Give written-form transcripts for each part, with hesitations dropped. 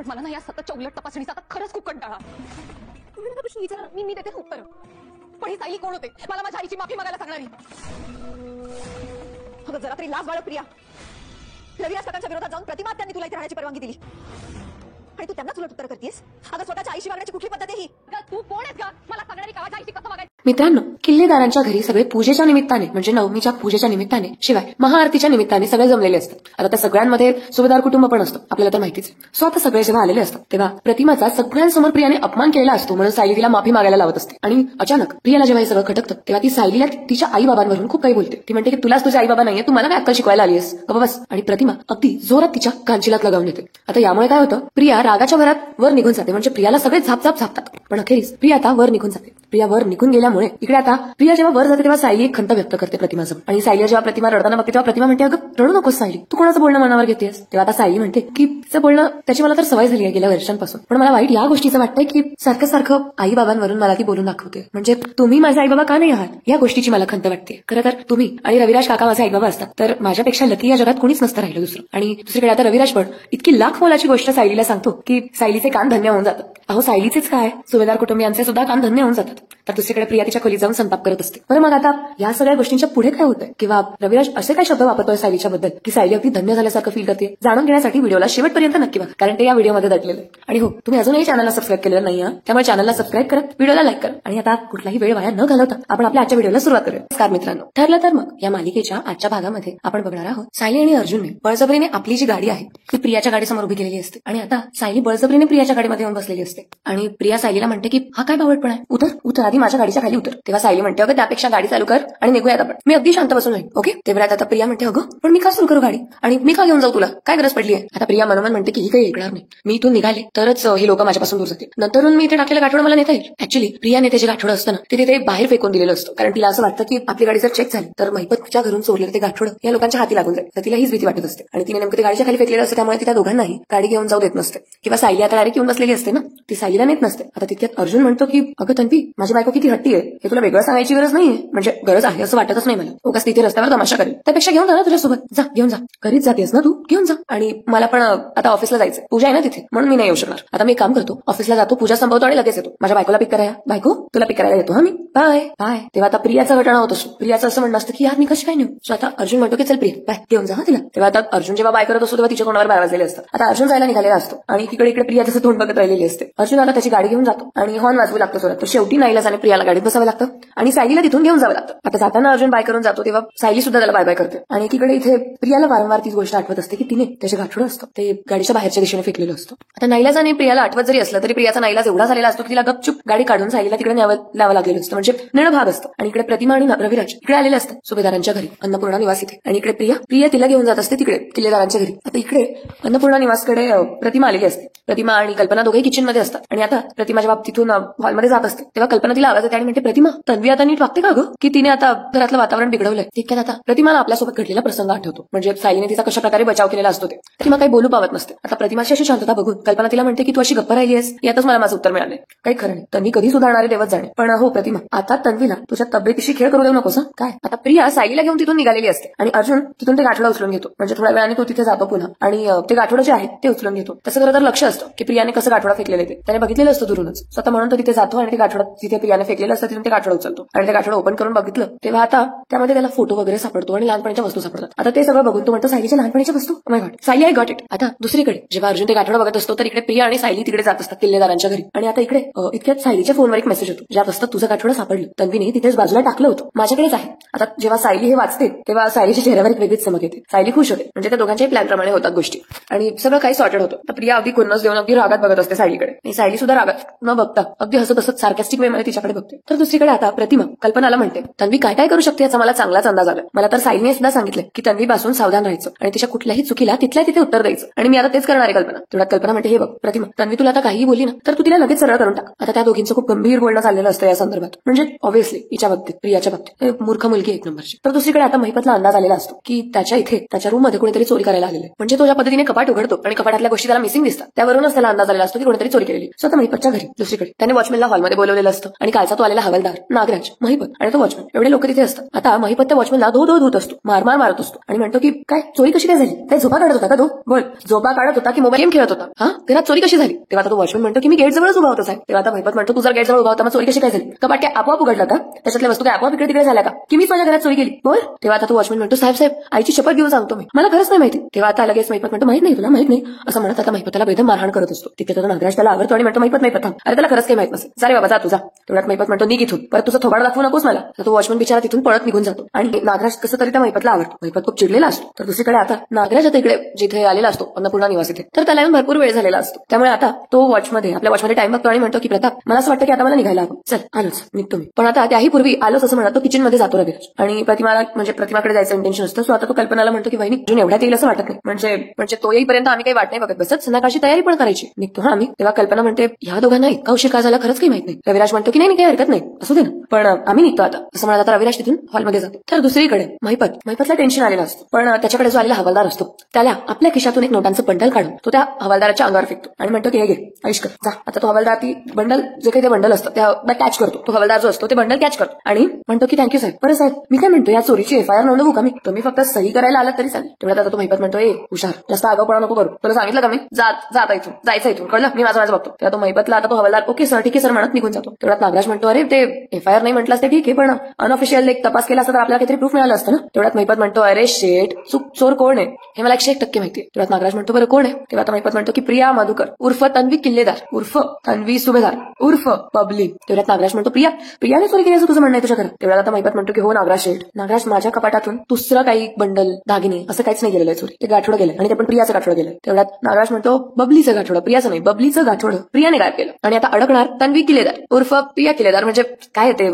मला ना या सततच्या उलट तपासणीचा आता खरंच खूप कंटाळा. प्रश्न विचार, मी देते उत्तर. पण ही सायली कोण होते मला माझ्या आईची माफी मागायला सांगणारी? अगं जरा तरी लाज बाळग प्रिया. रविराज काकांच्या विरोधात जाऊन प्रतिमा त्यांनी तुला इथे राहण्याची परवानगी दिली आणि तू त्यांनाच उलट उत्तर करतेस. अगं स्वतःच्या आईशी वागण्याची कुठली पद्धत आहे ही? तू कोण आहेस का मला सांगणारी? का माझ्या आईशी कसं वागायचं? मित्रांनो, किल्लेदारांच्या घरी सगळे पूजेच्या निमित्ताने म्हणजे नवमीच्या पूजेच्या निमित्ताने शिवाय महाआरतीच्या निमित्ताने सगळे जमलेले असतात. आता त्या सगळ्यांमध्ये सुभेदार कुटुंब पण असतं, आपल्याला तर माहितीच. सो आता सगळे जेव्हा आलेले असतात तेव्हा प्रतिमाचा सगळ्यांसमोर प्रियाने अपमान केलेला असतो म्हणून सायली तिला माफी मागायला लावत असते. आणि अचानक प्रियाला जेव्हा हे सगळं खटकतं तेव्हा ती सायलीला तिच्या आई बाबांवरून खूप काही बोलते. ती म्हणते की तुलाच तुझे आई बाबा नाहीये, तू मला काय अक्कल शिकवायला आलीस बस. आणि प्रतिमा अगदी जोरात तिच्या कांचिलात लगावून येते. आता यामुळे काय होतं, प्रिया रागाच्या भरात वर निघून जाते. म्हणजे प्रियाला सगळे झापझाप झापतात. पण अखेरीस प्रिया आता वर निघून जाते. प्रिया वर निघून गेल्यामुळे इकडे आता प्रिया जेव्हा वर जाते तेव्हा सायली एक खंत व्यक्त करते प्रतिमाजवळ. आणि सायली जेव्हा प्रतिमा रडताना बघते तेव्हा प्रतिमा म्हणते, अगं रडू नकोस सायली, तू कोणाचं बोलणं मनावर घेतेस? तेव्हा आता सायली म्हणते की तिचं बोलणं त्याची मला तर सवय झाली आहे गेल्या वर्षांपासून, पण मला वाईट या गोष्टीचं वाटतंय की सारखं सारखं आई बाबांवरून मला ती बोलून दाखवते. म्हणजे तुम्ही माझे आई बाबा का नाही आहात या गोष्टीची मला खंत वाटते. खरं तर तुम्ही आणि रविराज काका माझे आई बाबा असतात तर माझ्यापेक्षा लकी या जगात कोणीच नसतं राहिलं दुसरं. आणि दुसरीकडे आता रविराज पण इतकी लाख मोलाची गोष्ट सायलीला सांगतो की सायलीचे कान धन्य होऊन जातात. अहो सायलीचेच काय, सुभेदार कुटुंबियांचे सुद्धा कान धन्य होऊन जातात. तर दुसरीकडे प्रिया तिच्या खोलीत जाऊन संताप करत असते. बरं मग आता या सगळ्या गोष्टींच्या पुढे काय होतंय किंवा रविराज असे काय शब्द वापरतोय सायलीच्या बद्दल की सायली अगदी धन्य झाल्यासारखं फील करते? जाणून घेण्यासाठी व्हिडिओला शेवटपर्यंत नक्की बघा, कारण ते या व्हिडिओमध्ये दडलेलं आहे. आणि हो, तुम्ही अजूनही चॅनलला सबस्क्राईब केलेलं नाही, त्यामुळे चॅनलला सबस्क्राईब करत व्हिडिओला लाईक करा. आणि आता कुठलाही वेळ वाया न घालवता आपण आपल्या आजच्या व्हिडिओला सुरुवात करूया. नमस्कार मित्रांनो, ठरलं तर मग या मालिकेच्या आजच्या भागामध्ये आपण बघणार आहोत सायली आणि अर्जुनने बळजबरीने आपली जी गाडी आहे ती प्रियाच्या गाडीसमोर उभी केलेली असते. आणि आता सायली बळजबरीने प्रियाच्या गाडीमध्ये येऊन बसलेली असते. आणि प्रिया सायलीला म्हणते की हा काय बावळपणा आहे, उतर उतर आधी माझ्या गाडीच्या खाली उतर. तेव्हा सायली म्हणते, अगं त्यापेक्षा गाडी चालू कर आणि निघूयात आपण, मी अगदी शांत बसून राहील. ओके. तेव्हा आता प्रिया म्हणते, अगं पण मी का सुरू करू गाडी आणि मी का घेऊन जाऊ, तुला काय गरज पडली आहे? आता प्रिया मनोमन म्हणते की ही काही ऐकणार नाही, मी इथून निघाले तरच हे लोक माझ्यापासून दूर जातील, नंतरून मी इथे टाकलेलं गाठोडं मला नेता येईल. ऍक्च्युली प्रियाने ते जे गाठोडं असतं ना ते तिथे बाहेर फेकून दिलेलं असतं, कारण तिला असं वाटतं की आपली गाडी जर चेक झाली तर महिपतच्या घरून चोरलेलं ते गाठोडं या लोकांच्या हाती लागून जाईल. तर तिला हीच भीती वाटत असते आणि तिने नेमकं ते गाडीच्या खाली फेकलेलं असतं. त्यामुळे ती त्या दोघांनाही गाडी घेऊन जाऊ देत नसते. किंवा सायली आता डायरेक्ट येऊन बसलेली असते ना, ती सायलीला नेत नसते. आता तितक्यात अर्जुन म्हणतो की अगं तन्वी, माझी बायको किती हट्टी आहे हे तुला वेगळं सांगायची गरज नाहीये, म्हणजे गरज आहे असं वाटतच नाही मला. उगाच तिथे रस्त्यावर तमाशा करेल, त्यापेक्षा घेऊन जा ना तुझ्यासोबत, जा घेऊन जा, घरीच जातेस ना तू, घेऊन जा. आणि मला पण आता ऑफिसला जायचं, पूजा आहे ना तिथे, म्हणून मी नाही येऊ शकणार. आता मी काम करतो, ऑफिसला जातो, पूजा संपवतो आणि लगेच येतो. माझ्या बायकोला पिक करायला, बायको तुला पिक करायला येतो, हा मी, बाय बाय. तेव्हा आता प्रियाचा घटना होत असतो. प्रियाचं असं म्हणणं असतं की यार मी कशी काय नेऊ. सो आता अर्जुन म्हणतो की चल प्रिया बाय, घेऊन जा तिला. तेव्हा आता अर्जुन जेव्हा बाय करत असतो तेव्हा तिच्या तोंडावर बाय वाजलेले असतात. आता अर्जुन जायला निघालेला असतो आणि इकडे प्रिया तसं तोंड बघत राहिलेली असते. अर्जुन आता त्याची गाडी घेऊन जातो आणि हॉर्न वाजवू लागतो जोरात. तर शेवटी नाईलाजाने प्रियाला गाडीत बसावं लागतं आणि सायलीला तिथून घेऊन जावं लागतं. आता जाताना अर्जुन बाय करून जातो तेव्हा सायली सुद्धा त्याला बाय बाय करते. आणि एकीकडे इथे प्रियाला वारंवार तीच गोष्ट आठवत असते की तिने त्याचे गाठोडं असतं ते गाडीच्या बाहेरच्या दिशेने फेकलेलं असतं. आता नाईलाजाने प्रियाला आठवत जरी असलं तरी प्रियाचा नाईलाज एवढा झालेला असतो की तिला गपचूप गाडी काढून सायलीला तिकडे न्यावं लागलेलं असतं. म्हणजे निर्णय भाग असतं. आणि इकडे प्रतिमा आणि रविराज इकडे आलेले असतात सुभेदारांच्या घरी, अन्नपूर्णा निवास इथे. आणि इकडे प्रिया तिला घेऊन जात असते तिकडे किल्लेदारांच्या घरी. आता इकडे अन्नपूर्णा निवासकडे प्रतिमा आलेली असते. प्रतिमा आणि कल्पना दोघेही किचन मध्ये असतात. आणि आता प्रतिमा जेव्हा तिथून हॉलमध्ये जात असते तेव्हा कल्पना तिला आवाज येते आणि म्हणते, प्रतिमा तन्वी आता नीट वागते का गं, की तिने आता घरातलं वातावरण बिघडवलंय. तितक्यात आता प्रतिमाला आपल्यासोबत घडलेला प्रसंग आठवतो. म्हणजे सायलीने तिचा कशा प्रकारे बचाव केलेला असतो ते. प्रतिमा काही बोलू पावत नसते. आता प्रतिमाची अशी शांतता बघून कल्पना तिला म्हणते की तू अशी गप्प राहिलीस, यातच मला माझं उत्तर मिळालंय, काही खरं नाही, तन्वी कधी सुधारणारे देवच जाणे. पण हो प्रतिमा, आता तन्वीला तुझ्या तब्येतीशी खेळ करू देऊ नकोस काय. आता प्रिया सायलीला घेऊन तिथून निघालेली असते आणि अर्जुन तिथून ते गाठोडं उचलून घेतो. म्हणजे थोड्या वेळाने तो तिथे जातो पुन्हा आणि ते गाठोडं जे आहे ते उचलून घेतो. तसं खरं तर लक्ष असतं की प्रियाने कसं गाठोडा फेकलेलं ते त्याने बघितलेलं असतं दुरूनच. स्वतः म्हणून तो तिथे जातो आणि ते गाठोडा तिथे प्रियाने फेकलेलं असतं तिथून ते गाठोडं उचलतो. आणि ते गाठोडं ओपन करून बघितलं तेव्हा आता त्यामध्ये त्याला फोटो वगैरे सापडतो आणि लहानपणीच्या वस्तू सापडतात. आता ते सगळं बघून तो म्हणतो सायलीच्या लहानपणीच्या वस्तू, my god Sayali I got it. आता दुसरीकडे जेव्हा अर्जुन ते गाठोडं बघत असतो तर इकडे प्रिया आणि सायली तिकडे जात असतात किल्लेदारांच्या घरी. आणि आता इकडे इतक्यात सायलीच्या फोनवर एक मेसेज होतो ज्यात असतं तुझं गाठोडं सापडलं, तन्वीने तिथेच बाजूला टाकलं होतं, माझ्याकडेच आहे. आता जेव्हा सायली हे वाचते तेव्हा सायलीच्या चेहऱ्यावर एक वेगळीच चमक येते. सायली खुश होते. म्हणजे त्या दोघांच्याही प्लॅन प्रमाणे होतात गोष्टी आणि सगळं काही सॉर्टेड होतं. तर प्रिया अगदी खुन्नस देऊन अगदी रागात बघत असते सायलीकडे आणि सायली सुद्धा रागात न बघता अगदी हसत हसत सार्कॅस्टिक वे मध्ये तिच्याकडे बघते. तर दुसरीकडे आता प्रतिमा कल्पनाला म्हणते, तन्वी काय काय करू शकते याचा मला चांगलाच अंदाज आला. मला तर सायलीने सुद्धा सांगितलं की तन्वी पासून सावधान राहायचं आणि तिच्या कुठल्याही चुकीला तिथल्या तिथे उत्तर द्यायचं आणि मी आता तेच करणार आहे कल्पना. तेवढ्यात कल्पना म्हणते, हे बघ प्रतिमा, तन्वी तुला आता काहीही बोलली ना तर तू तिला लगेच सरळ करून टाक. आता त्या दोघींचं खूप गंभीर बोलणं चाललेलं असतं या संदर्भात. म्हणजे ऑब्व्हियसली हिच्या बाबतीत प्रियाच्या बाबतीत मूर्ख मुलगी एक नंबरची. तर दुसरीकडे आता महिपतला अंदाज आलेला असतो की त्याच्या इथे त्याच्या रूम मध्ये कोणीतरी चोरी करायला आलेलं आहे. म्हणजे तो ज्या पद्धतीने कपाट उघडतो आणि कपाटातल्या गोष्टी त्याला मिसिंग दिसतात त्यावरूनच त्याला अंदाज आलेला असतो की कोणीतरी चोरी केलेली. स्वतः महिपतच्या घरी दुसरीकडे त्याने वॉचमॅनला हॉलमध्ये बोलवलेलं असतं आणि कालचा तो आलेला हवालदार, नागराज, महिपत आणि तो वॉचमन एवढे लोक तिथे असतात. आता महिपत त्या वॉचमनला धो धुत असतो, मार मारत असतो आणि म्हणतो की काय चोरी कशी काय झाली? काय झोपा काढत होता का तो? बोल, झोपा काढत होता की मोबाईल गेम खेळत होता? हा, घरात चोरी कशी झाली? तेव्हा आता तो वॉचमन म्हणतो की मी गेट जवळच उभा होता साहेब. तेव्हा आता महिपत म्हणतो तू जर गेट जवळ उभा होता मग चोरी कशी काय झाली? कपाट काय आपोआप उघडला का? त्याच्यातल्या वस्तू काय आपोआप इकडे तिकडे झाल्या का? की मीच माझ्या घरात चोरी केली? बोल. तेव्हा आता तो वॉचमन म्हणतो साहेब आईची शपथ घेऊन सांगतो मी, मला खरंच नाही माहिती. तेव्हा आता लगेच महिपत म्हणतो माहित नाही तुला, माहित नाही असं म्हणत आता महिपतला बेदम मारहाण करत असतो. तिथे तो नागराज त्याला आवडतो आणि म्हणतो महिपत थांब, अरे त्याला खरंच काही माहित नसेल, जा रे बाबा जा तुझा. तेवढ्यात महिपत म्हणतो निघ इथून, परत तुझं थोबाड दाखवू नकोस मला. तर तो वॉचमन बिचारा तिथून पळत निघून जातो आणि नागराज कसं तरी त्या महिपतला आवडतो. महिपत खूप चिडलेला असतो. तर दुसरीकडे आता नागराज आता इकडे जिथे आलेला असतो अन्नपूर्णा निवास इथे, तर त्याला भरपूर वेळ झालेला असतो. त्यामुळे आता तो आपल्या वॉचमध्ये टाइम बघतो आणि म्हणतो की प्रताप मला असं वाटतं की आता मला निघायला हवं, चल आलोच निघतो मी. पण आता त्याही पूर्वी आलोच असं म्हणत तो किचन मध्ये जातो रविराज आणि प्रतिमाकडे जायचं इंटेन्शन असतं. सो आता तो कल्पनाला म्हणतो की वहिनी अजून एवढ्यात येईल असं वाटत नाही, म्हणजे तो येईपर्यंत आम्ही काही वाट नाही बघत बसत, संध्याकाळची तयारी पण करायची, निघतो हा आम्ही. तेव्हा कल्पना म्हणते ह्या दोघांना इतका उशीर का झाला खरंच काही माहित नाही. रविराज म्हणतो की नाही काही हरकत नाही असू दे ना, पण आम्ही निघतो आता असं म्हणत आता रविराज तिथून हॉलमध्ये जातो. तर दुसरीकडे महिपतला टेन्शन आलेलं असतं, पण त्याच्याकडे जो आलेला हवालदार असतो त्याला आपल्या खिशातून एक नोटांचं बंडल काढून तो त्या हवालदाराच्या अंगावर फेकतो आणि म्हणतो की हे घे आयुष्कर जा. आता तो हवालदार ती बंडल जे काही ते बंडल असतं त्या कॅच करतो, तो हवालदार जो असतो ते बंडल कॅच करतो आणि म्हणतो की थँक्यू साहेब. बरं साहेब मी काय म्हणतो या चोरीची FIR नोंदवू का मी? तुम्ही फक्त सही करायला आलात तरी चालेल. तेवढ्यात आता तो महिपत म्हणतो ए हुशार जास्त आगाऊपणा नको करू, तुला सांगितलं का मी जाता इथून जायचं इथून कळलं, मी माझं बघतो. तेव्हा तो महिपतला आता तो हवालदार ओके सर ठीक आहे सर म्हणत निघून जातो. तेवढ्यात नागराज म्हणतो अरे ते FIR नाही म्हटलं ते ठीक आहे पण अनऑफिशियल एक तपास केला असता तर आपल्याला काहीतरी प्रूफ मिळालं असतं ना. तेवढ्यात महिपत म्हणतो अरे शेट चोर कोण आहे हे मला 101% माहिती आहे. तेवढ्यात नागराज म्हणतो बरं कोण आहे? तेव्हा आता महिपत म्हणतो की प्रिया मधुकर उर्फ तन्वी किल्लेदार उर्फ तन्वी सुभेदार उर्फ पब्लिक. तेवढ्यात नागराज म्हणतो प्रियाने चोरी केली असं तुझं म्हणणं आहे तुझ्या घरात? तेवढ्यात आता महिपत म्हणतो की हो नागराज शेठ, नागराज माझ्या कपाटातून दुसरं काही बंडल दागिने असं काहीच नाही गेलेलं आहे चोरी, ते गाठोडं गेलं आणि ते पण प्रियाचं गाठोडं गेलं. तेवढ्यात नागराज म्हणतो बबलीचं गाठोडं, प्रियाचं नाही बबलीचं गाठोडं प्रियाने गायब केलं आणि आता अडकणार तन्वी किल्लेदार उर्फ प्रिया किल्लेदार म्हणजे काय ते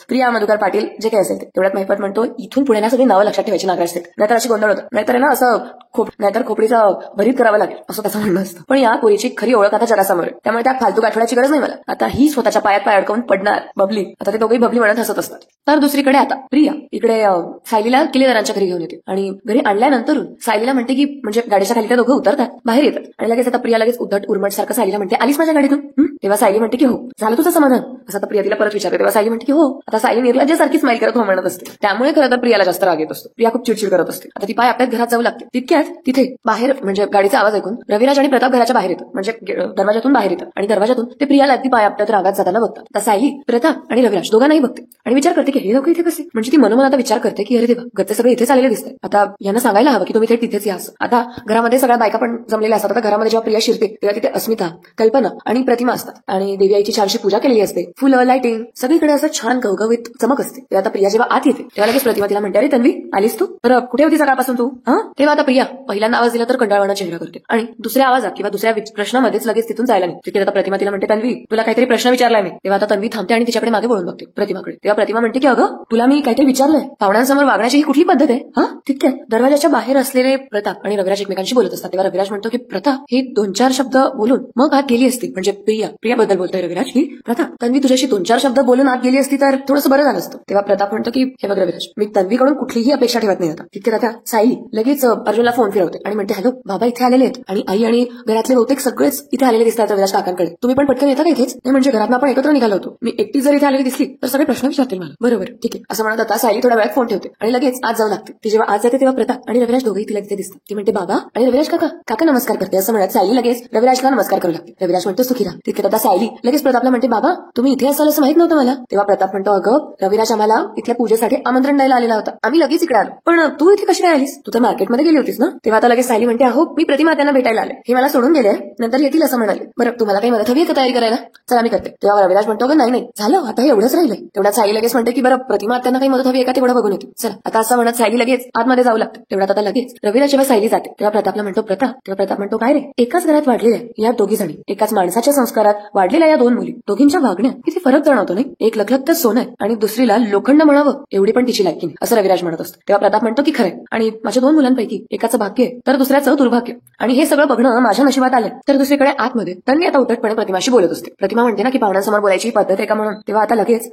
प्रिया मधुकर पाटील जे काही असेल ते. तेवढ्यात महिपत म्हणतो इथून पुढे ना सगळी नावं लक्षात ठेवायची नागराज शेठ, नाहीतर अशी गोंधळ होतं, नाहीतर ना असं खोपडीचा भरीत करावं लागेल असं त्याचं म्हणणं असतं. पण या पोरीची खरी ओळख आता जरासमोर आहे, त्यामुळे त्या फालतू गाठोड्याची गरज नाही मला. आता ही स्वतःच्या पायात पाय अडकवून पडणार बबली. आता ते दोघेही बबली म्हणत हसत असतात. तर दुसरीकडे आता प्रिया इकडे सायलीला किल्लेदारांच्या घरी घेऊन येते आणि घरी आणल्यानंतर सायलीला म्हणते की म्हणजे गाडीच्या खाली त्या दोघं उतरतात बाहेर येतात आणि लगेच आता प्रिया लगेच उद्धट उर्मट सारखं सायलीला म्हणते आलीस माझ्या गाडीतून? तेव्हा सायली म्हणते की हो झालं तुझं समाधान असं आता प्रिया तिला परत विचारते. तेव्हा सायली म्हणते की हो. आता सायली निर्लज्जासारखी स्माईल करत हो म्हणत असते, त्यामुळे खरं तर प्रियाला जास्त राग येत असतो. प्रिया खूप चिडचिड करत असते. आता ती पाय आपल्याच घरात जाऊ लागते. तितक्यात तिथे बाहेर म्हणजे गाडीचा आवाज ऐकून रविराज आणि प्रताप घराच्या बाहेर येतात, म्हणजे दरवाजातून बाहेर येतात आणि दरवाजातून ते प्रियाला अगदी पाय आपल्यात रागात जाताना बघतात. तर सायली प्रताप आणि रविराज दोघांनाही बघते आणि विचार करते की हे लोक इथे कसे, म्हणजे ती मनोमन आता विचार करते की अरे देवा घरचे सगळे इथेच आलेले दिसतात, आता यांना सांगायला हवं की तुम्ही थेट तिथेच या. आता घरामध्ये सगळ्या बायका पण जमलेल्या असतात. आता घरामध्ये जेव्हा प्रिया शिरते तेव्हा तिथे अस्मिता, कल्पना आणि प्रतिमा असतात आणि देवी आईची छानशी पूजा केलेली असते, फुलं लाइटिंग सगळीकडे असं छान गवगवीत चमक असते. तेव्हा आता प्रिया जेव्हा आत येते तेव्हा लगेच प्रतिमा तिला म्हणते अरे तन्वी आलीस तू, तर कुठे होती सकाळपासून तू? तेव्हा आता प्रिया पहिल्यांदा आवाज दिला तर कंटाळवाणा चेहरा करते आणि दुसऱ्या आवाजात किंवा दुसऱ्या प्रश्नामध्येच लगेच तिथून जायला नाही. तिथे आता प्रतिमा तिला म्हणते तन्वी तुला काहीतरी प्रश्न विचारलाय मी. तेव्हा आता तन्वी थांबते आणि तिच्याकडे मागे वळून बघते प्रतिमाकडे. तेव्हा प्रतिमा म्हणते की अगं तुला मी काहीतरी विचारलंय, पाहुण्यांसमोर वागण्याची ही कुठली पद्धत आहे? तितक्यात दरवाजाच्या बाहेर असलेले प्रताप आणि रविराज एकमेकांशी बोलत असतात. तेव्हा रविराज म्हणतो की प्रताप हे 2-4 शब्द बोलून मग आत गेली असती, म्हणजे प्रिया बद्दल बोलतोय रविराज की प्रताप तन्वी तुझ्याशी 2-4 शब्द बोलून आत गेली असती तर थोडंसं बरं झालं असतं. तेव्हा प्रताप म्हणतो की हे बघ रविराज मी तन्वीकडून कुठलीही अपेक्षा ठेवत नाही. आता तितक्यात आता सायली लगेच अर्जुनला फोन फिरवते आणि म्हणते हॅलो बाबा इथे आलेले आहेत आणि आई आणि घरातले बहुतेक सगळेच इथे आलेले दिसतात रविराज काकांकडे, तुम्ही पण पटकन येता का इथेच? नाही म्हणजे घरात आपण एकत्र निघालो होतो, मी एकटी जर इथे आलेली दिसली तर सगळे प्रश्न विचारतील मला. बरोबर ठीक आहे असं म्हणत आता सायली थोड्या वेळात फोन ठेवते आणि लगेच आज जाऊ लागते. ती जेव्हा आज जाते तेव्हा प्रताप आणि रविराज दोघेही तिला तिथे दिसतात. ती म्हणते बाबा आणि रविराज काका नमस्कार करते असं म्हणत सायली लगेच रविराजला नमस्कार करू लागते. रविराज म्हणतो सुखी राहा. तिथे आता सायली लगेच प्रतापला म्हणते बाबा तुम्ही इथे असाल असं माहित नव्हतं मला. तेव्हा प्रताप म्हणतो अगं रविराज आम्हाला इथल्या पूजेसाठी आमंत्रण द्यायला आलेला होता, आम्ही लगेच इकडे आलो, पण तू इथे कशी काय आलीस? तू तर मार्केटमध्ये गेली होतीस ना? तेव्हा आता लगेच सायली म्हणते अहो मी प्रतिमा त्यांना भेटायला आले, हे मला सोडून गेले नंतर येतील असं म्हणाले. बरं तुम्हाला काही मदत हवी आहे का तयारी करायला? चला मी करते. तेव्हा रविराज म्हणतो ग नाही झालं आता हे एवढंच राहिलंय. तेवढ्यात सायली लगेच म्हणते की बरं प्रतिमा त्यांना काही मदत हवी आहे का तेवढं बघून येते. चला आता असं म्हणत सायली लगेच आतमध्ये जाऊ लागते. तेवढ्यात आता लगेच रविराज जेव्हा सायली जाते तेव्हा प्रतापला म्हणतो तेव्हा प्रताप म्हणतो काय रे एकाच घरात वाढलेल्या या दोघी जणी, एकाच माणसाच्या संस्कारात वाढलेल्या या 2 मुली, दोघींच्या वागण्यात किती फरक जाणवतो नाही. एक लखलखतं सोनं आहे आणि दुसरीला लोखंड म्हणावं एवढी पण तिची लायकी नाही असं रविराज म्हणत असतो. तेव्हा प्रताप म्हणतो की खरंय आणि माझ्या 2 मुलांपैकी एकाचं भाग्य आहे तर दुसऱ्याचं दुर्भाग्य आणि हे सगळं बघणं माझ्या नशिबात आलं. तर दुसरीकडे आतमध्ये तन्वी आता उद्धटपणे प्रतिमाशी बोलत असते. प्रतिमा म्हणते ना की पाहुण्यांसमोर बोलायची पद्धत आहे का म्हणून. तेव्हा आता लगेच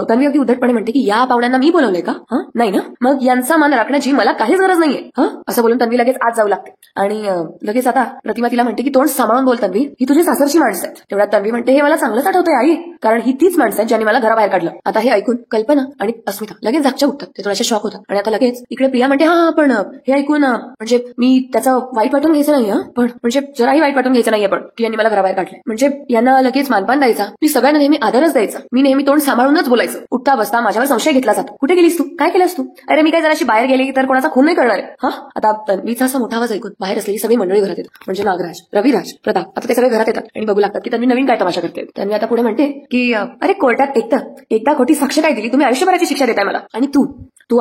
तन्वी अगदी उद्धटपणे म्हणते की या पाहुण्यांना मी बोलवलंय का? नाही ना, मग यांचा मान राखण्याची मला काहीच गरज नाहीये असं बोलून तन्वी लगेच आत जाऊ लागते आणि लगेच आता प्रतिमा तिला म्हणते की तोंड सांभाळून बोल तन्वी, ही तुझी सासरची माणसं आहेत. तेवढ्यात तन्वी म्हणते हे मला चांगलंच आठवतंय आई, कारण ही तीच माणसं आहेत ज्यांनी मला घराबाहेर काढलं. आता हे ऐकून कल्पना आणि अस्मिता लगेच जागच्या उठतात. ते थोड्याशा शॉक होतात. आणि आता लगेच इकडे प्रिया म्हणते हा पण हे ऐकून म्हणजे मी त्याचं वाईट वाटून घ्यायचं नाही. पण म्हणजे जराही वाईट वाटून घ्यायचं नाहीये पण की यांनी मला घराबाहेर काढलंय. म्हणजे यांना लगेच मानपान द्यायचा. मी सगळ्यांना नेहमी आदरच द्यायचा. मी नेहमी तोंड सांभाळूनच बोलायचं. उठता बसता माझ्यावर संशय घेतला जातो. कुठे गेलीस तू? काय केलंस तू? अरे मी काय जराशी बाहेर गेली तर कोणाचा खून नाही करणार आहे. हा आता तन्वीचा असा मोठा आवाज ऐकून बाहेर असलेली सगळी मंडळी घरात येतात. म्हणजे नागराज, रविराज, प्रताप आता ते सगळे घरात येतात आणि बघू लागतात की तन्वी नवीन काय तमाशा करते. तन्वी आता पुढे म्हणते की अरे कोर्टात एकदा खोटी साक्ष काय दिली, तुम्ही आयुष्यभराची शिक्षा देताय मला. आणि तू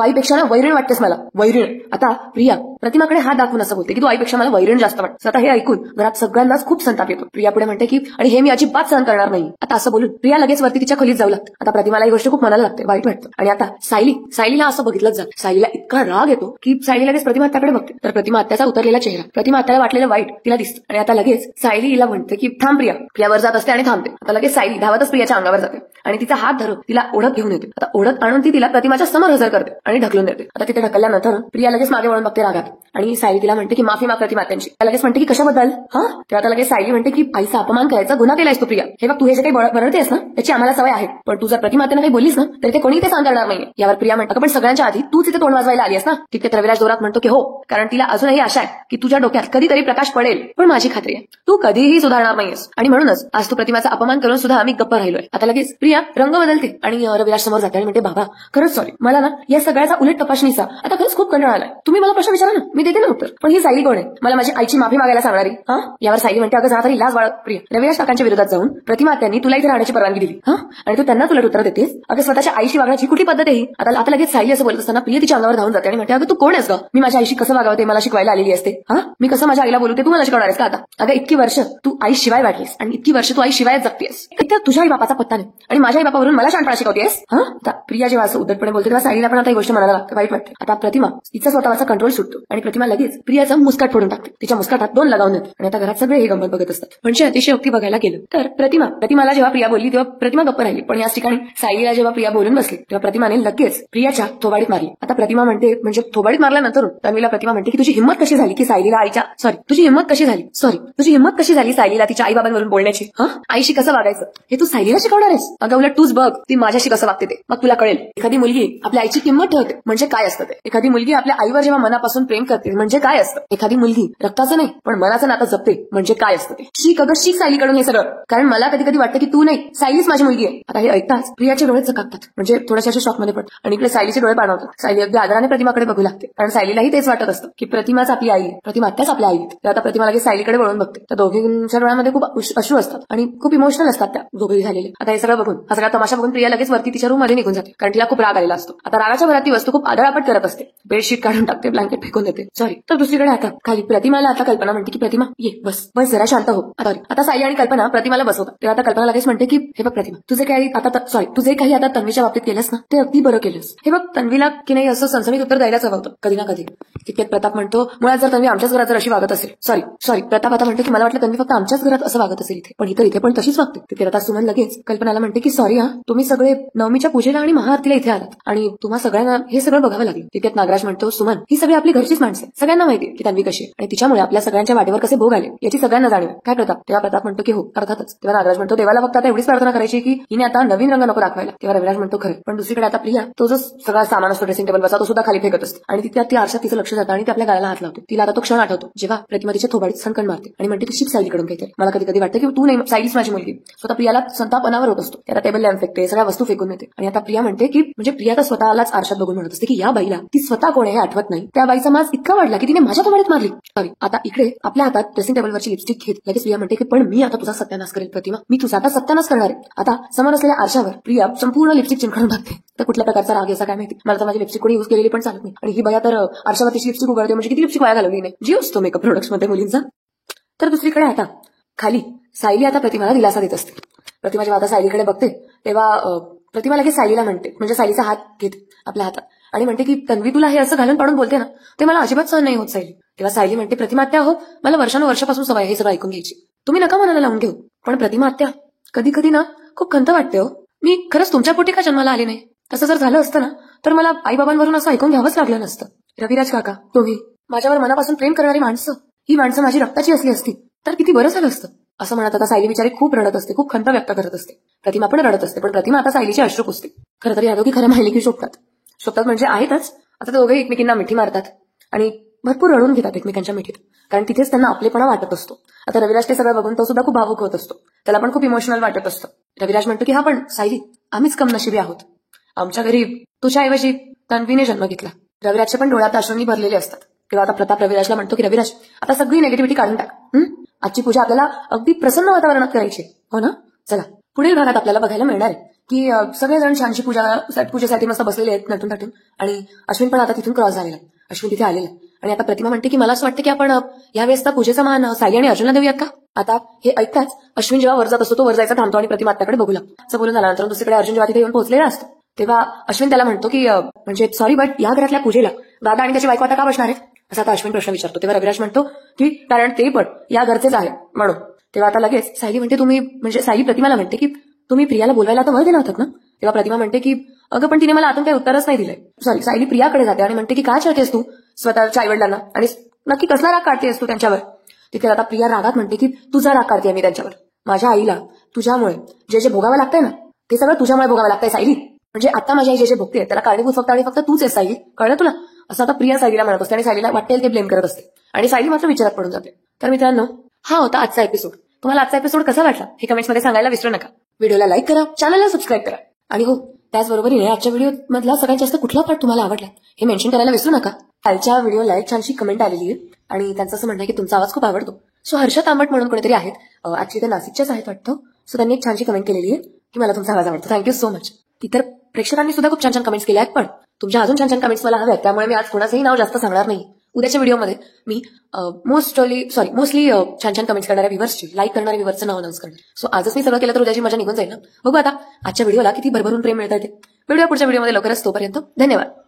आईपेक्षा ना वैरण वाटतेस मला. वैरण. आता प्रिया प्रतिमाकडे हात दाखवून असं बोलते की तू आईपेक्षा मला वैरण जास्त वाटतं. आता हे ऐकून घरात सगळ्यांनाच खूप संताप येतो. प्रिया पुढे म्हणते की आणि हे मी अजिबात सहन करणार नाही. आता असं बोलून प्रिया लगेच वरती तिच्या खोलीत जाऊ लागते. आता प्रतिमाला ही गोष्ट खूप मनाला लागते, वाईट वाटतं. आणि आता सायलीला असं बघितलंच जातं. सायलीला इतका राग येतो की सायली लगेच प्रतिमा आत्याकडे बघते. तर प्रतिमा आत्याचा उतरलेला चेहरा, प्रतिमा आत्याला वाटलेलं वाईट तिला दिसतं. आणि आता लगेच सायली हिला म्हणते की थांब प्रिया. प्रियावर जात असते आणि थांबते. आता लगेच सायली धावतच प्रियाच्या अंगावर जाते आणि तिचा हात धरून तिला ओढत घेऊन येते. आता ओढत आणून ती तिला प्रतिमाच्या समोर हजर करते आणि ढकलून देते. आता तिथे ढकलल्यानंतर प्रिया लगेच मागे वळून बघते रागात आणि सायली तिला म्हणते की माफी माग प्रतिमा त्यांची. लगेच म्हणते की कशाबद्दल. तर आता लगेच सायली म्हणते की आईचा अपमान करायचा गुन्हा केलायस तू प्रिया. हे बघ तू हे जे काही बरळतेस ना त्याची आम्हाला सवय आहे, पण तू जर प्रतिमातेनं काही बोललीस ना तर ते कोणी ते सहन करणार नाहीये. यावर प्रिया म्हणतात पण सगळ्यांच्या आधी तूच इथे तोंड वाजवायला आलीस ना. तिथे रविराज जोरात म्हणतो की हो, कारण तिला अजूनही आशा आहे की तुझ्या डोक्यात कधीतरी प्रकाश पडेल, पण माझी खात्री आहे तू कधीही सुधारणार नाहीयेस आणि म्हणूनच आज तू प्रतिमाचा अपमान करून सुद्धा आम्ही गप्प राहिलोय. आता लगेच प्रिया रंग बदलते आणि रविराज समोर जाते आणि म्हणते बाबा खरंच सॉरी, मला ना या सगळ्याचा उलट तपासणीचा आता खरंच खूप कंटाळा आलाय. तुम्ही मला प्रश्न विचारा ना, मी देते ना उत्तर. पण ही सायली कोण आहे मला माझी आईची माफी मागायला सांगणारी. यावर सायली म्हणते अगं जरा तरी लाज बाळग प्रिया. रविराज काकांच्या विरोधात जाऊन प्रतिमा त्यांनी तुला इथे राहण्याची परवानगी दिली आणि तू त्यांना उलट उत्तर देतेस. अगं स्वतःच्या आईशी वागण्याची कुठली पद्धत आहे ही. आता लगेच सायली असं बोलत असताना प्रिया तिच्या अंगावर धावून जाते आणि म्हणते अगं तू कोण आहेस का, मी माझ्या आईशी कसं वागावं ते मला शिकवायला आलेली असते. मी कसं माझ्या आईला बोलू ते तू मला शिकवणार आहेस का आता. अगं इतकी वर्ष तू आई शिवाय वाटलीस आणि इतकी वर्ष तू आई शिवाय जगतेस. इतक्या तुझ्या आई बापाचा पत्ता नाही आणि माझ्या आई बापावरून मला शानपणा शिकवतेस. आता प्रिया जेव्हा असं उद्धटपणे बोलते तेव्हा सायलीला पण आता ही गोष्ट मनाला लागते, वाईट वाटते. आता प्रतिमा तिचा स्वतःचा कंट्रोल सुटतो आणि प्रतिमा लगेच प्रियाचा मुस्काट फोडून टाकते. तिच्या मुस्काटात 2 लगावून देते आणि आता घरात सगळे हे गंमत बघत असतात. म्हणजे अतिशयोक्ती बघायला गेलं तर प्रतिमाला जेव्हा प्रिया बोलली तेव्हा प्रतिमा गप्प राहिली, पण याच ठिकाणी सायलीला जेव्हा प्रिया बोलून बसली तेव्हा प्रतिमाने लगेच प्रियाच्या थोबाडीत मारली. आता प्रतिमा म्हणते म्हणजे थोबाडीत मारल्यानंतर तन्वीला प्रतिमा म्हणते की तुझी हिंमत कशी झाली की सायलीला तुझी हिंमत कशी झाली सायलीला तिच्या आई बाबांवरून बोलण्याची. आईशी कसं वागायचं हे तू सायलीला शिकवणार आहेस. अगं उलट तूच बघ ती माझ्याशी कसं वागते ते, मग तुला कळेल. एखादी मुलगी आपल्या आईची किंमत ठेवते म्हणजे काय असतं ते. एखादी मुलगी आपल्या आईवर जेव्हा मनापासून प्रेम करते म्हणजे काय असतं. एखादी मुलगी रक्ताचं नाही पण मनाचं नातं जपते म्हणजे काय असतं ते. शिक सायलीकडून हे सगळं, कारण मला कधी कधी वाटतं की तू नाही सायलीच माझी मुलगी आहे. आता हे ऐकताच प्रियाचे डोळे चकाकतात, म्हणजे थोड्याशा शॉकमध्ये पडतात आणि इकडे सायलीचे डोळे पाणवतात. सायली अगदी आदराने प्रतिमाकडे बघू लागते, कारण सायलीलाही तेच वाटत असतं की प्रतिमाच आपली आई आहे, प्रतिमा आत्याच आपल्या आई. तर आता प्रतिमा लगेच सायलीकडे वळून बघते. त्या दोघींच्या डोळ्यामध्ये खूप अश्रू असतात आणि खूप इमोशनल असतात त्या दोघेही झालेले. आता हे सगळं बघून हा सगळा तमाशा बघून प्रिया लगेच वरती तिच्या रूम मध्ये निघून जाते, कारण तिला खूप राग आलेला असतो. आता रागाच्या भरात ती वस्तू खूप आदळापट करत असते, बेडशीट काढून टाकते, ब्लँकेट फेकून देते. सॉरी. तर दुसरीकडे आता खाली प्रतिमाला आता कल्पना म्हणते की प्रतिमा ये बस जरा शांत हो. आता सायली आणि कल्पना प्रतिमाला बसवतात. तेव्हा आता कल्पना लगेच म्हणते की हे बघ प्रतिमा तुझे काही आता तन्वीच्या बाबतीत केलंस ना ते अगदी बरं केलंस. हे बघ तन्वीला की नाही असं सणसणीत उत्तर द्यायलाच हवं होतं कधी ना कधी. तितक्यात प्रताप म्हणतो मुळात जर तन्वी आमच्याच घरात जर अशी वागत असेल सॉरी प्रताप आता म्हणतो की मला वाटलं तन्वी फक्त आमच्याच घरात असं वागत असेल इथे, पण इथे पण तशीच वागते. तिथे आता सुमन लगेच कल्पनाला म्हणते की सॉरी तुम्ही सगळे नवमीच्या पूजेला आणि महाआरतीला इथे आलात आणि तुम्हा सगळ्यांना हे सगळं बघावं लागेल. तिथे नागराज म्हणतो सुमन ही सगळी आपली घरचीच माणसं, सगळ्यांना माहिती की तन्वी कशी आणि तिच्यामुळे आपल्या सगळ्यांच्या वाटेवर कसे भोग आले याची सगळ्यांना जाणीव काय प्रताप. तेव्हा प्रताप म्हणतो की हो अर्थातच. तेव्हा नागराज म्हणतो देवाला फक्त आता एवढीच प्रार्थना करायची की हिने आता नवीन रंग नको दाखवायला. तेव्हा रविराज म्हणतो खरं, पण दुसरीकडे आता प्रिया तो जो सगळा सामान असतो ड्रेसिंग टेबल बसा तो सुद्धा खाली फेकत असते आणि तिथे ती आरशात तिचं लक्ष जातं आणि ती आपल्या गालाला हात लावते. तिला आता तो क्षण आठवतो जेव्हा प्रतिमा तिच्या थोबाडीत सणकण मारते आणि म्हणते की शिक सायलीकडून काहीतरी. मला कधी कधी वाटतं की तू नाही सायलीच माझी मुलगी. स्वतः प्रियाला संताप अनावर होत असतो. त्याला टेबल लॅम्प फेकते, सगळ्या वस्तू फेकून देते आणि आता प्रिया म्हणते की म्हणजे प्रिया तर स्वतःलाच आरशात बघून म्हणत असते की या बाईला ती स्वतः कोण आहे हे आठवत नाही. त्या बाईचा माज इतका वाढला की तिने माझ्या थोबाडीत मारली. सॉरी. आता इकडे आपल्या हातात ड्रेसिंग टेबलवरची लिपस्टिक घेत लगेच प्रिया म्हणते की पण मी आता तुझा सत्यानाश करेल प्रतिमा, मी तुझा आता सत्यानाश करणार आहे. आता समोर असलेल्या आरशावर प्रिया संपूर्ण लिपस्टिक चिमकारून टाकते. तर कुठल्या प्रकारचा राग याचा काय माहिती. मला तर माझी लिपस्टिक कोणी युज केलेली पण चालत नाही आणि ही बाया तर आरशावर तिची लिपस्टिक उघडते म्हणजे किती लिपस्टिक वाया घालवली नाही. जीव असतो मेकअप प्रोडक्ट्स मध्ये मुलींचा. तर दुसरीकडे आता खाली सायली आता प्रतिमाला दिलासा देत असते. प्रतिमा जेव्हा आता सायलीकडे बघते तेव्हा प्रतिमा लगेच सायलीला म्हणते म्हणजे सायलीचा हात घेते आपल्या हातात आणि म्हणते की तन्वी तुला हे असं घालून पाडून बोलते ना ते मला अजिबात सहन नाही होत सायली. तेव्हा सायली म्हणते प्रतिमा आत्या हो मला वर्षानुवर्षापासून सवय हे सगळं ऐकून घ्यायची, तुम्ही नका मनाला लावून घेऊ, पण प्रतिमा आत्या कधी कधी ना खूप खंत वाटते हो. मी खरंच तुमच्या पोटी का जन्माला आली नाही. तसं जर झालं असतं ना तर मला आई बाबांवरून असं ऐकून घ्यावंच लागलं नसतं. रविराज काका तुम्ही माझ्यावर मनापासून प्रेम करणारी माणसं ही माणसं माझी रक्ताची असली असती तर किती बरं झालं असतं. असं म्हणत आता सायली बिचारी खूप रडत असते, खूप खंत व्यक्त करत असते. प्रतिमा पण रडत असते, पण प्रतिमा आता सायलीची अश्रू पुसते. खरं तर या दोघी खऱ्या माहिली की शोभतात म्हणजे आहेतच. आता ते दोघे एकमेकींना मिठी मारतात आणि भरपूर रडून घेतात एकमेकांच्या मिठीत, कारण तिथेच त्यांना आपलेपणा वाटत असतो. आता रविराज ते सगळं बघून तो सुद्धा खूप भावुक होत असतो. त्याला पण खूप इमोशनल वाटत असतं. रविराज म्हणतो की हा पण सायली, आम्हीच कमनशिबी आहोत. आमच्या घरी तुझ्याऐवजी तन्वीने जन्म घेतला. रविराजच्या पण डोळ्यात अश्रूंनी भरलेले असतात. तेव्हा आता प्रताप रविराजला म्हणतो की रविराज, आता सगळी निगेटिव्हिटी काढून टाक. आजची पूजा आपल्याला अगदी प्रसन्न वातावरणात करायची, हो ना? चला, पुढील भागात आपल्याला बघायला मिळणार आहे की सगळेजण छानशी पूजेसाठी मस्त बसलेले आहेत नटून थटून, आणि अश्विन पण आता तिथून क्रॉस झालेला. अश्विन तिथे आलेला आणि आता प्रतिमा म्हणते की मला असं वाटतं की आपण यावेळेस पूजेचा मान सायली आणि अर्जुनला देऊयात का? आता हे ऐकताच अश्विन जेव्हा वर जात असतो तो वर जायचा थांबतो आणि प्रतिमा त्याकडे बघू लागतो. असं बोलून झाल्यानंतर दुसरीकडे अर्जुन जेव्हा तिथे येऊन पोहोचलेला असतो तेव्हा अश्विन त्याला म्हणतो की म्हणजे सॉरी बट या घरातल्या पूजेला दादा आणि त्याची बायको आता का बसणार आहे, असा आता अश्विन प्रश्न विचारतो. तेव्हा रविराज म्हणतो की कारण ते पण या घरचेच आहे म्हणून. तेव्हा आता लगेच सायली म्हणते तुम्ही म्हणजे सायली प्रतिमाला म्हणते की तुम्ही प्रियाला बोलवायला तर वर दिला होतात ना? तेव्हा प्रतिमा म्हणते की अगं पण तिने मला आतून काही उत्तरच नाही दिलंय. सॉरी, सायली प्रियाकडे जाते आणि म्हणते की काय छळतेस तू स्वतःच्या आईवडिलांना आणि नक्की कसला राग काढतेस तू त्यांच्यावर? तिथे आता प्रिया रागात म्हणते की तुझा राग काढते मी त्यांच्यावर. माझ्या आईला तुझ्यामुळे जे जे भोगावं लागतंय ना ते सगळं तुझ्यामुळे भोगावं लागतंय सायली. म्हणजे आता माझी आई जे जे भोगते त्याला कारणीभूत फक्त आणि फक्त तूच आहेस सायली, कळलं तुला? असं आता प्रिया सायलीला म्हणत असते आणि सायलीला वाटेल ते ब्लेम करत असते आणि सायली मात्र विचारात पडून जाते. तर मित्रांनो, हा होता आजचा एपिसोड. तुम्हाला आजचा एपिसोड कसा वाटला हे कमेंट्समध्ये सांगायला विसरू नका. व्हिडिओला लाईक करा, चॅनलला सबस्क्राईब करा आणि हो त्याचबरोबरीने आजच्या व्हिडिओ मधला सगळ्यात जास्त कुठला पार्ट तुम्हाला आवडला हे मेन्शन करायला विसरू नका. कालच्या व्हिडिओला एक छानशी कमेंट आलेली आहे आणि त्यांचं असं म्हणणं आहे की तुमचा आवाज खूप आवडतो. सो हर्षद तांबट म्हणून कोणीतरी आहेत, ऍक्च्युली ते नाशिकच्याच आहेत वाटतं. सो त्यांनी एक छानशी कमेंट केलेली आहे की मला तुमचा आवाज आवडतो. Thank you so much. इतर प्रेक्षकांनी सुद्धा खूप छान छान कमेंट्स केल्या आहेत, पण तुमच्या अजून छान छान कमेंट्स मला हव्यात, त्यामुळे मी आज कोणाचंही नाव जास्त सांगणार नाही. उद्याच्या व्हिडिओमध्ये मी मोस्टली छान छान कमेंट्स करणाऱ्या व्ह्यूअर्सची, लाईक करणाऱ्या व्ह्यूअर्सचं नाव अनाउन्स करणार. सो आजच मी सगळं केलं तर उद्याची मजा निघून जाईल ना. बघू आता आजच्या व्हिडिओला किती भरभरून प्रेम मिळतं ते. भेटूया पुढच्या व्हिडिओमध्ये लवकरच. तोपर्यंत धन्यवाद.